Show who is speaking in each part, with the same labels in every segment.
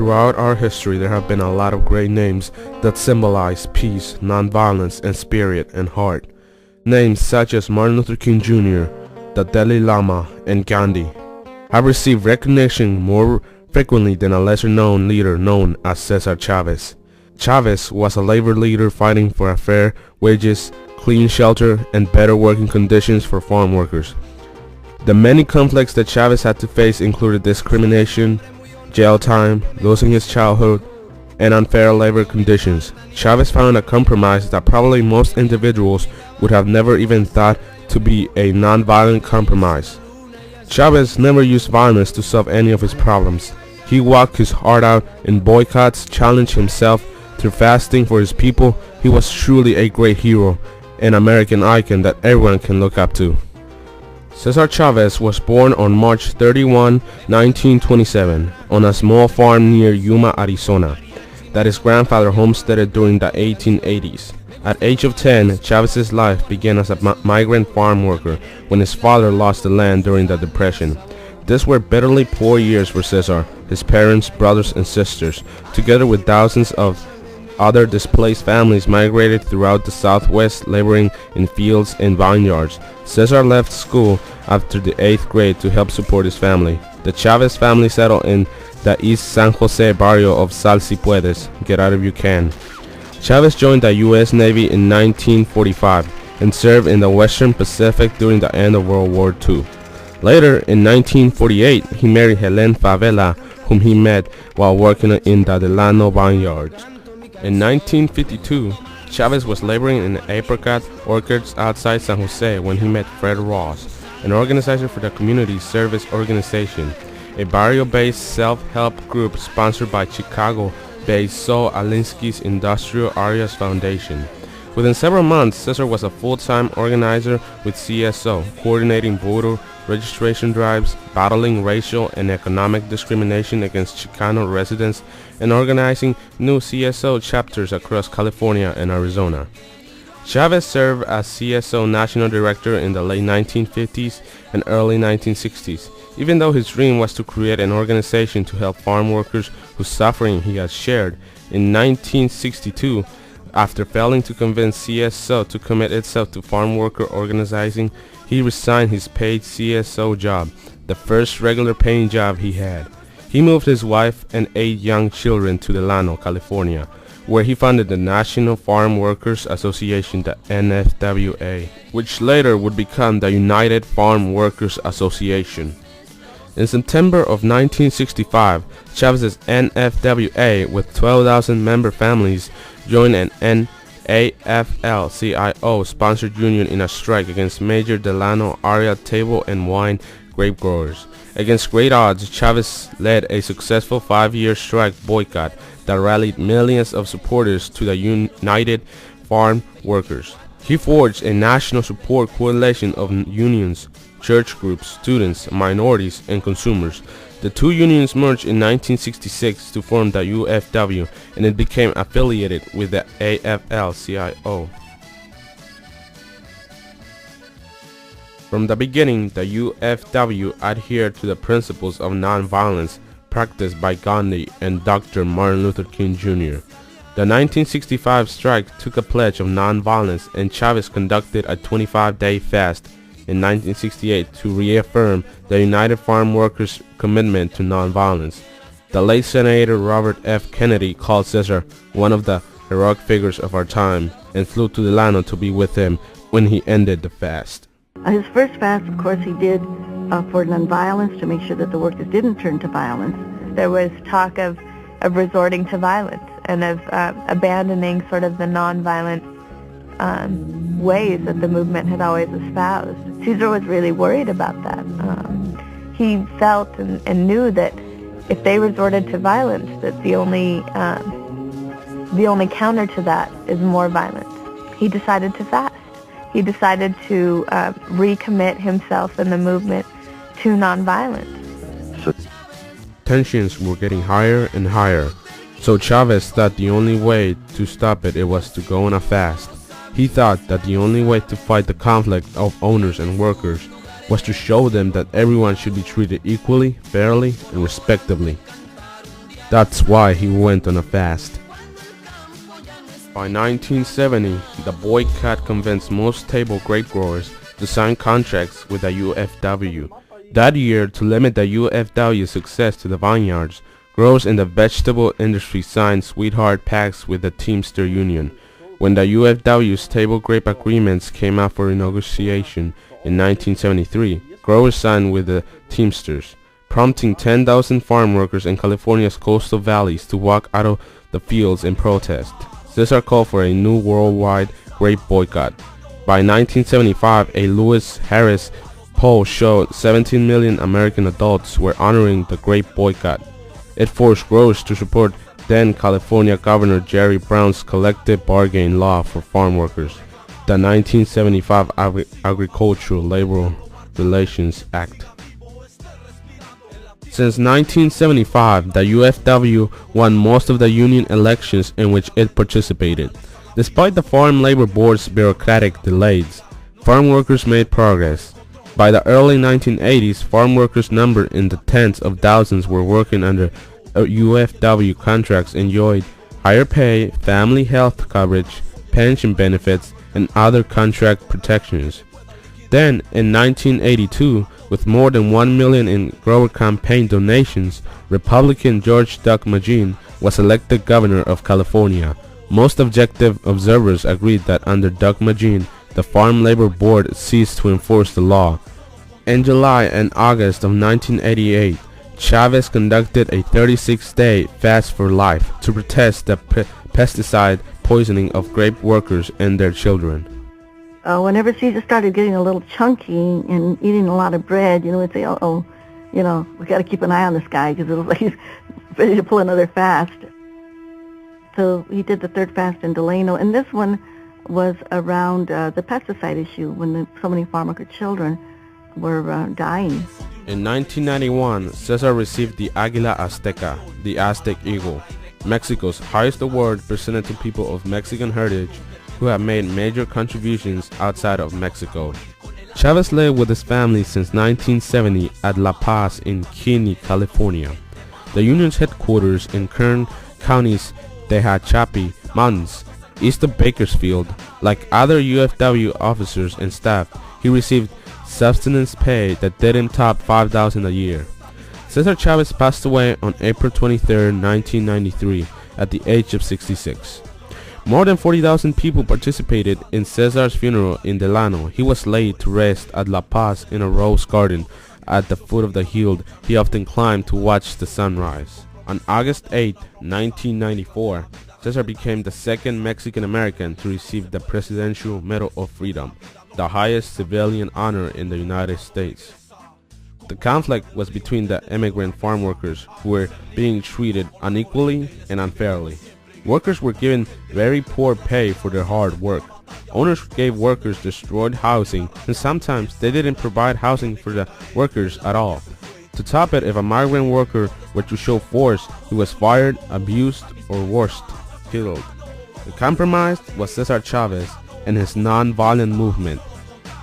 Speaker 1: Throughout our history, there have been a lot of great names that symbolize peace, nonviolence, and spirit and heart. Names such as Martin Luther King Jr., the Dalai Lama, and Gandhi have received recognition more frequently than a lesser-known leader known as Cesar Chavez. Chavez was a labor leader fighting for fair wages, clean shelter, and better working conditions for farm workers. The many conflicts that Chavez had to face included discrimination, jail time, losing his childhood, and unfair labor conditions. Chavez found a compromise that probably most individuals would have never even thought to be a non-violent compromise. Chavez never used violence to solve any of his problems. He walked his heart out in boycotts, challenged himself through fasting for his people. He was truly a great hero, an American icon that everyone can look up to. Cesar Chavez was born on March 31, 1927, on a small farm near Yuma, Arizona, that his grandfather homesteaded during the 1880s. At age of 10, Chavez's life began as a migrant farm worker when his father lost the land during the Depression. These were bitterly poor years for Cesar, his parents, brothers, and sisters, together with thousands of other displaced families migrated throughout the Southwest, laboring in fields and vineyards. Cesar left school after the 8th grade to help support his family. The Chavez family settled in the East San Jose barrio of Sal Si Puedes, Get Out If You Can. Chavez joined the U.S. Navy in 1945 and served in the Western Pacific during the end of World War II. Later, in 1948, he married Helen Favela, whom he met while working in the Delano vineyards. In 1952, Chavez was laboring in apricot orchards outside San Jose when he met Fred Ross, an organizer for the Community Service Organization, a barrio-based self-help group sponsored by Chicago-based Saul Alinsky's Industrial Areas Foundation. Within several months, Cesar was a full-time organizer with CSO, coordinating voter registration drives, battling racial and economic discrimination against Chicano residents, and organizing new CSO chapters across California and Arizona. Chavez served as CSO National Director in the late 1950s and early 1960s, even though his dream was to create an organization to help farm workers whose suffering he had shared. In 1962, after failing to convince CSO to commit itself to farm worker organizing, he resigned his paid CSO job, the first regular paying job he had. He moved his wife and 8 young children to Delano, California, where he founded the National Farm Workers Association, the NFWA, which later would become the United Farm Workers Association. In September of 1965, Chavez's NFWA, with 12,000 member families, joined an AFL-CIO-sponsored union in a strike against major Delano area table and wine grape growers. Against great odds, Chavez led a successful 5-year strike boycott that rallied millions of supporters to the United Farm Workers. He forged a national support coalition of unions, church groups, students, minorities, and consumers. The two unions merged in 1966 to form the UFW, and it became affiliated with the AFL-CIO. From the beginning, the UFW adhered to the principles of nonviolence practiced by Gandhi and Dr. Martin Luther King Jr. The 1965 strike took a pledge of nonviolence, and Chavez conducted a 25-day fast in 1968 to reaffirm the United Farm Workers' commitment to nonviolence. The late Senator Robert F. Kennedy called Cesar one of the heroic figures of our time and flew to Delano to be with him when he ended the fast.
Speaker 2: His first fast, of course, he did for nonviolence, to make sure that the workers didn't turn to violence.
Speaker 3: There was talk of resorting to violence and of abandoning sort of the nonviolent ways that the movement had always espoused. Cesar was really worried about that. He felt and knew that if they resorted to violence, that the only counter to that is more violence. He decided to fast. He decided to recommit himself and the movement to nonviolence.
Speaker 1: Tensions were getting higher and higher, so Chavez thought the only way to stop it was to go on a fast. He thought that the only way to fight the conflict of owners and workers was to show them that everyone should be treated equally, fairly, and respectably. That's why he went on a fast. By 1970, the boycott convinced most table grape growers to sign contracts with the UFW. That year, to limit the UFW's success to the vineyards, growers in the vegetable industry signed sweetheart pacts with the Teamster Union. When the UFW's table grape agreements came out for renegotiation in 1973, growers signed with the Teamsters, prompting 10,000 farm workers in California's coastal valleys to walk out of the fields in protest. Cesar called for a new worldwide grape boycott. By 1975, a Lewis Harris poll showed 17 million American adults were honoring the grape boycott. It forced growers to support then California Governor Jerry Brown's collective bargaining law for farm workers, the 1975 Agricultural Labor Relations Act. Since 1975, the UFW won most of the union elections in which it participated. Despite the Farm Labor Board's bureaucratic delays, farm workers made progress. By the early 1980s, farm workers numbered in the tens of thousands were working under UFW contracts, enjoyed higher pay, family health coverage, pension benefits, and other contract protections. Then, in 1982, with more than 1 million in grower campaign donations, Republican George Duck Maginn was elected governor of California. Most objective observers agreed that under Duck Maginn, the Farm Labor Board ceased to enforce the law. In July and August of 1988, Chavez conducted a 36-day fast for life to protest the pesticide poisoning of grape workers and their children.
Speaker 2: Whenever Cesar started getting a little chunky and eating a lot of bread, we'd say, uh-oh, we got to keep an eye on this guy because it looks like he's ready to pull another fast. So he did the third fast in Delano, and this one was around the pesticide issue when so many farm worker children were dying.
Speaker 1: In 1991, Cesar received the Águila Azteca, the Aztec Eagle, Mexico's highest award presented to people of Mexican heritage who have made major contributions outside of Mexico. Chavez lived with his family since 1970 at La Paz in Kinney, California. The union's headquarters in Kern County's Tehachapi Mountains, east of Bakersfield. Like other UFW officers and staff, he received subsistence pay that didn't top $5,000 a year. Cesar Chavez passed away on April 23, 1993, at the age of 66. More than 40,000 people participated in Cesar's funeral in Delano. He was laid to rest at La Paz in a rose garden at the foot of the hill he often climbed to watch the sunrise. On August 8, 1994, Cesar became the second Mexican American to receive the Presidential Medal of Freedom, the highest civilian honor in the United States. The conflict was between the immigrant farm workers who were being treated unequally and unfairly. Workers were given very poor pay for their hard work. Owners gave workers destroyed housing, and sometimes they didn't provide housing for the workers at all. To top it, if a migrant worker were to show force, he was fired, abused, or worse, killed. The compromise was Cesar Chavez and his non-violent movement,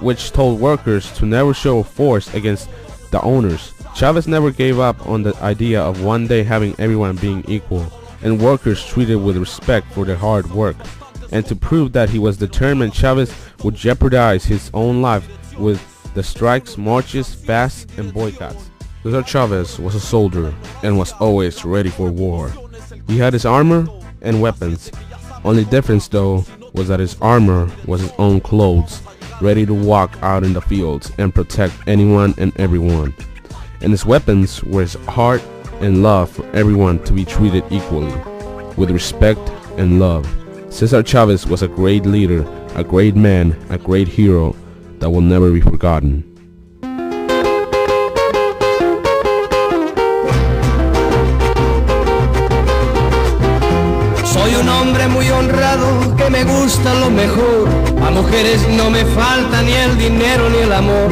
Speaker 1: which told workers to never show force against the owners. Chavez never gave up on the idea of one day having everyone being equal and workers treated with respect for their hard work. And to prove that he was determined, Chavez would jeopardize his own life with the strikes, marches, fasts, and boycotts. Cesar Chavez was a soldier and was always ready for war. He had his armor and weapons. Only difference though was that his armor was his own clothes, ready to walk out in the fields and protect anyone and everyone. And his weapons were his heart and love for everyone to be treated equally, with respect and love. Cesar Chavez was a great leader, a great man, a great hero that will never be forgotten.
Speaker 4: Soy un hombre muy honrado que me gusta lo mejor. A mujeres no me falta ni el dinero ni el amor.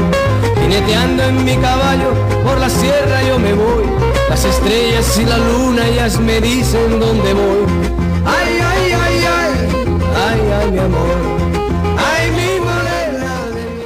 Speaker 4: Jineteando en mi caballo por la sierra yo me voy. Las estrellas y la luna ellas me dicen dónde voy. Ay, ay, ay, ay, ay, ay, mi amor.